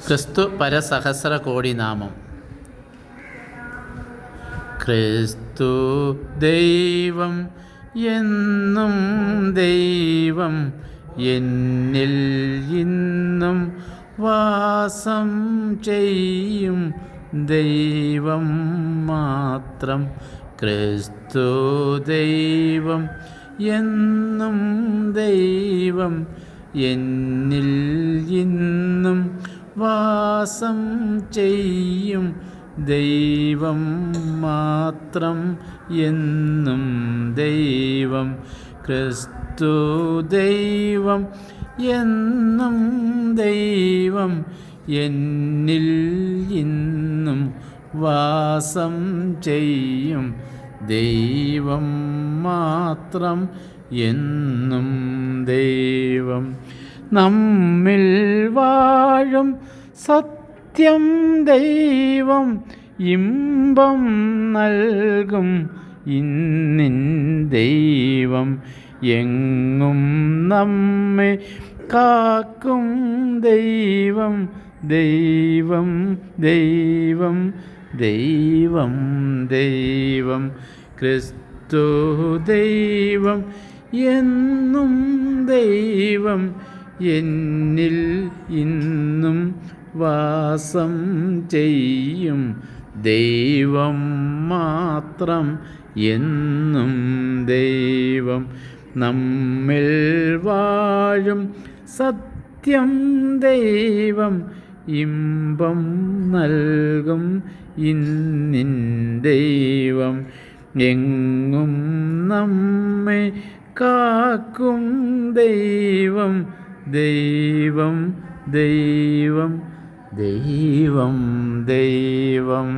ക്രിസ്തു പരസഹസ്ര കോടി നാമം. ക്രിസ്തു ദൈവം എന്നും ദൈവം, എന്നിൽ ഇന്നും വാസം ചെയ്യും ദൈവം മാത്രം. ക്രിസ്തു ദൈവം എന്നും ദൈവം, എന്നിൽ ഇന്നും വാസം ചെയ്യും ദൈവം മാത്രം. എന്നും ദൈവം. ക്രിസ്തു ദൈവം എന്നും ദൈവം, എന്നിൽ ഇന്നും വാസം ചെയ്യും ദൈവം മാത്രം. എന്നും ദൈവം. നമ്മിൽ വാഴും സത്യം ദൈവം, ഇമ്പം നൽകും ഇന്നിൻ ദൈവം. എങ്ങും നമ്മെ കാക്കും ദൈവം, ദൈവം ദൈവം ദൈവം ദൈവം. ക്രിസ്തു ദൈവം എന്നും ദൈവം, എന്നിൽ ഇന്നും വാസം ചെയ്യും ദൈവം മാത്രം. എന്നും ദൈവം. നമ്മിൽ വാഴും സത്യം ദൈവം, ഇമ്പം നൽകും ഇന്നിൻ ദൈവം. എങ്ങും നമ്മെ കാക്കും ദൈവം, ദൈവം ദൈവം ദൈവം ദൈവം.